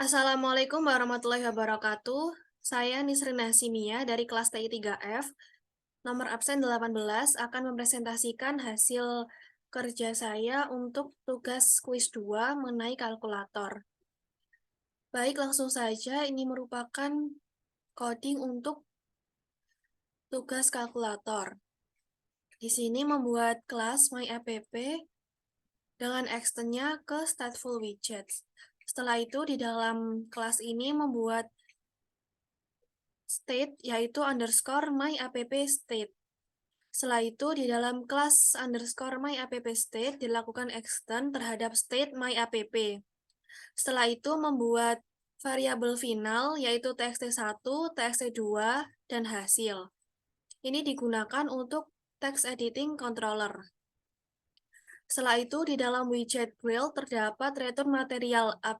Assalamualaikum warahmatullahi wabarakatuh. Saya Nisrin Nasimia dari kelas TI 3F. Nomor absen 18 akan mempresentasikan hasil kerja saya untuk tugas kuis 2 mengenai kalkulator. Baik, langsung saja ini merupakan coding untuk tugas kalkulator. Di sini membuat kelas MyApp dengan extend-nya ke Stateful Widgets. Setelah itu di dalam kelas ini membuat state yaitu underscore my_app_state. Setelah itu di dalam kelas underscore my_app_state dilakukan extend terhadap state my_app. Setelah itu membuat variabel final yaitu txt1, txt2, dan hasil. Ini digunakan untuk text editing controller. Setelah itu di dalam widget grill terdapat return material app.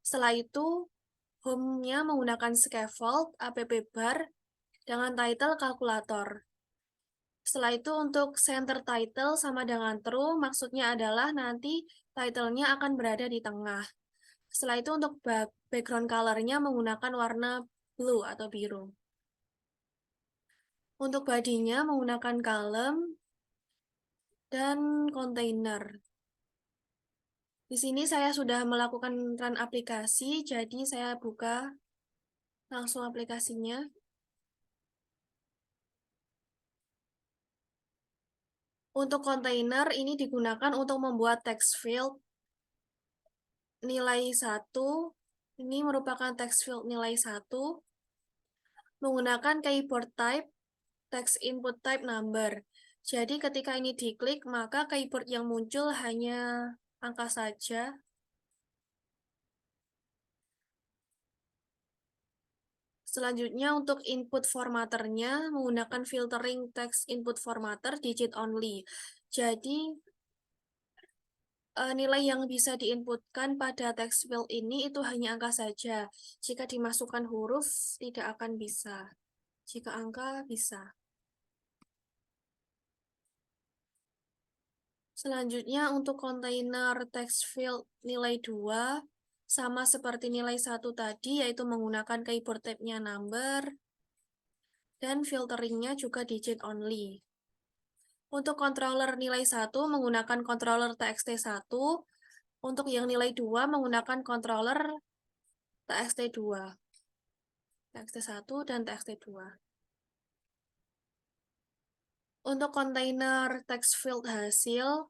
Setelah itu home-nya menggunakan scaffold app bar dengan title kalkulator. Setelah itu untuk center title sama dengan true, maksudnya adalah nanti title-nya akan berada di tengah. Setelah itu untuk background color-nya menggunakan warna blue atau biru. Untuk body-nya menggunakan column dan container. Di sini saya sudah melakukan run aplikasi, jadi saya buka langsung aplikasinya. Untuk kontainer ini digunakan untuk membuat text field nilai 1. Ini merupakan text field nilai 1 menggunakan keyboard type text input type number. Jadi ketika ini diklik, maka keyboard yang muncul hanya angka saja. Selanjutnya untuk input formatternya menggunakan filtering text input formatter digit only. Jadi nilai yang bisa diinputkan pada text field ini itu hanya angka saja. Jika dimasukkan huruf tidak akan bisa. Jika angka bisa. Selanjutnya untuk kontainer text field nilai 2 sama seperti nilai 1 tadi yaitu menggunakan keyboard type-nya number dan filteringnya juga digit only. Untuk controller nilai 1 menggunakan controller txt1, untuk yang nilai 2 menggunakan controller txt2. txt1 dan txt2. Untuk kontainer text field hasil,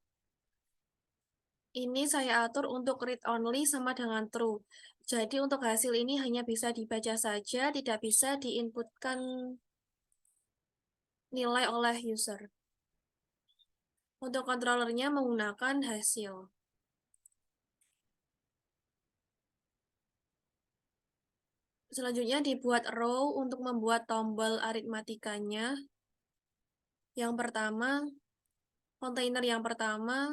ini saya atur untuk read only sama dengan true. Jadi untuk hasil ini hanya bisa dibaca saja, tidak bisa diinputkan nilai oleh user. Untuk controllernya menggunakan hasil. Selanjutnya dibuat row untuk membuat tombol aritmatikanya. Yang pertama, kontainer yang pertama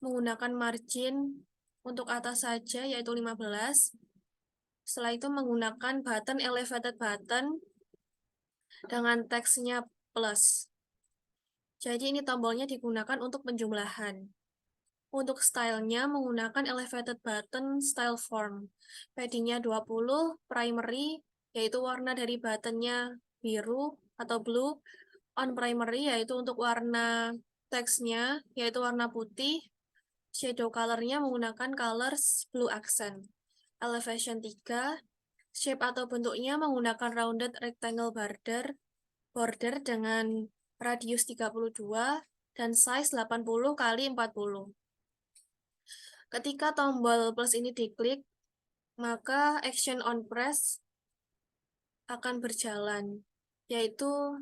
menggunakan margin untuk atas saja yaitu 15. Setelah itu menggunakan button elevated button dengan teksnya plus. Jadi ini tombolnya digunakan untuk penjumlahan. Untuk stylenya menggunakan elevated button style form. Paddingnya 20, primary yaitu warna dari buttonnya biru atau blue. On primary yaitu untuk warna teksnya yaitu warna putih. Shadow colornya menggunakan colors blue accent. Elevation 3, shape atau bentuknya menggunakan rounded rectangle border dengan radius 32 dan size 80 kali 40. Ketika tombol plus ini diklik, maka action on press akan berjalan, yaitu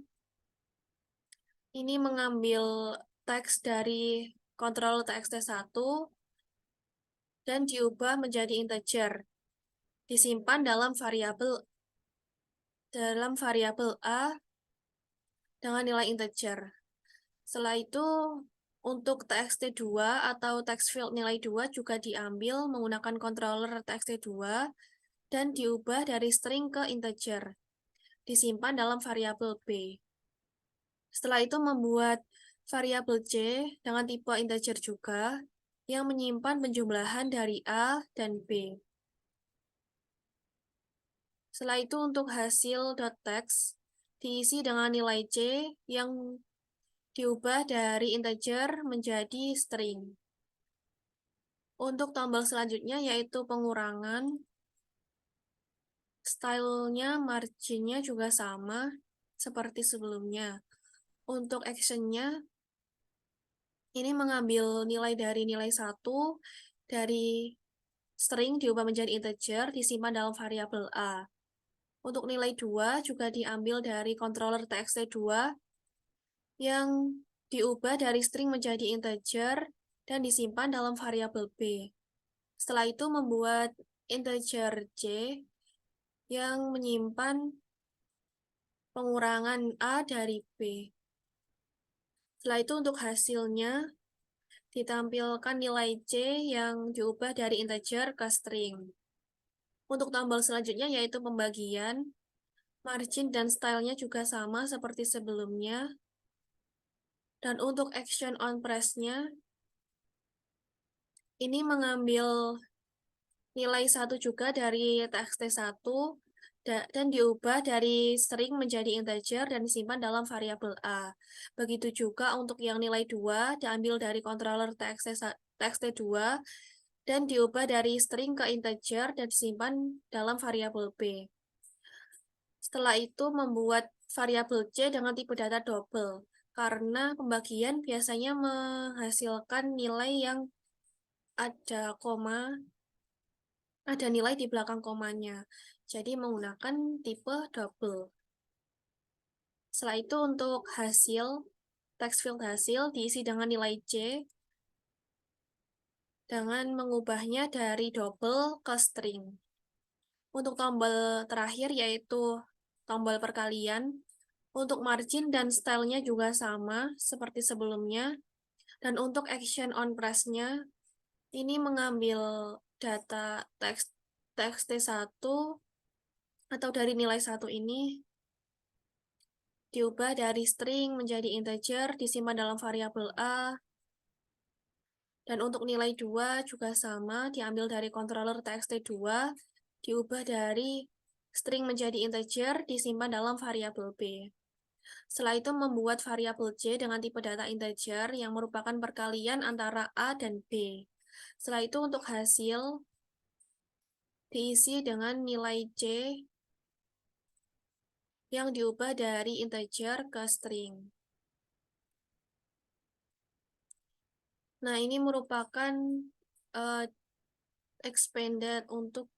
ini mengambil teks dari kontrol txt1 dan diubah menjadi integer, disimpan dalam variabel A dengan nilai integer. Setelah itu untuk txt2 atau text field nilai 2 juga diambil menggunakan controller txt2 dan diubah dari string ke integer. Disimpan dalam variabel B. Setelah itu membuat variabel C dengan tipe integer juga yang menyimpan penjumlahan dari A dan B. Setelah itu untuk hasil .text diisi dengan nilai C yang diubah dari integer menjadi string. Untuk tombol selanjutnya yaitu pengurangan. Stylenya, marginnya juga sama seperti sebelumnya. Untuk actionnya, ini mengambil nilai dari nilai 1 dari string diubah menjadi integer, disimpan dalam variabel A. Untuk nilai 2 juga diambil dari controller txt2 yang diubah dari string menjadi integer dan disimpan dalam variabel B. Setelah itu membuat integer C yang menyimpan pengurangan A dari B. Setelah itu untuk hasilnya ditampilkan nilai C yang diubah dari integer ke string. Untuk tombol selanjutnya yaitu pembagian, margin dan stylenya juga sama seperti sebelumnya. Dan untuk action on press-nya, ini mengambil nilai 1 juga dari txt1 dan diubah dari string menjadi integer dan disimpan dalam variabel A. Begitu juga untuk yang nilai 2 diambil dari controller txt2 dan diubah dari string ke integer dan disimpan dalam variabel B. Setelah itu membuat variabel C dengan tipe data double, karena pembagian biasanya menghasilkan nilai yang ada koma, ada nilai di belakang komanya. Jadi menggunakan tipe double. Setelah itu untuk hasil, text field hasil diisi dengan nilai C dengan mengubahnya dari double ke string. Untuk tombol terakhir yaitu tombol perkalian, untuk margin dan stylenya juga sama seperti sebelumnya. Dan untuk action on press-nya, ini mengambil data txt1 atau dari nilai 1 ini diubah dari string menjadi integer, disimpan dalam variabel A. Dan untuk nilai 2 juga sama, diambil dari controller txt2, diubah dari string menjadi integer, disimpan dalam variabel B. Setelah itu membuat variabel C dengan tipe data integer yang merupakan perkalian antara A dan B. Setelah itu untuk hasil diisi dengan nilai C yang diubah dari integer ke string. Nah, ini merupakan expanded untuk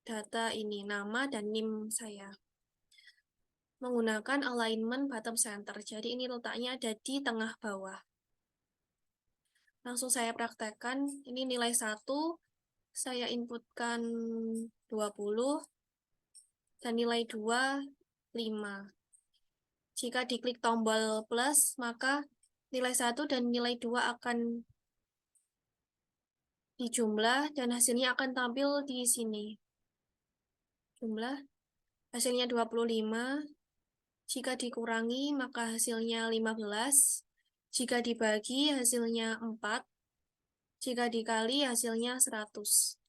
data ini, nama dan NIM saya. Menggunakan alignment bottom center. Jadi ini letaknya ada di tengah bawah. Langsung saya praktekkan. Ini nilai 1, saya inputkan 20, dan nilai 2, 5. Jika diklik tombol plus, maka nilai 1 dan nilai 2 akan dijumlah dan hasilnya akan tampil di sini. Jumlah hasilnya 25. Jika dikurangi maka hasilnya 15. Jika dibagi hasilnya 4. Jika dikali hasilnya 100.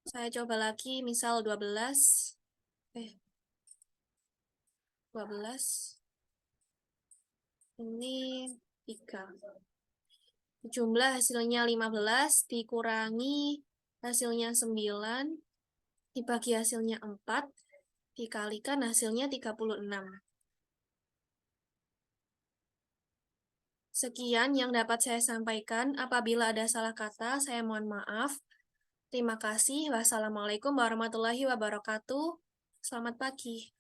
Saya coba lagi misal 12. 12. Ini 3. Jumlah hasilnya 15, dikurangi hasilnya 9, dibagi hasilnya 4, dikalikan hasilnya 36. Sekian yang dapat saya sampaikan. Apabila ada salah kata, saya mohon maaf. Terima kasih. Wassalamualaikum warahmatullahi wabarakatuh. Selamat pagi.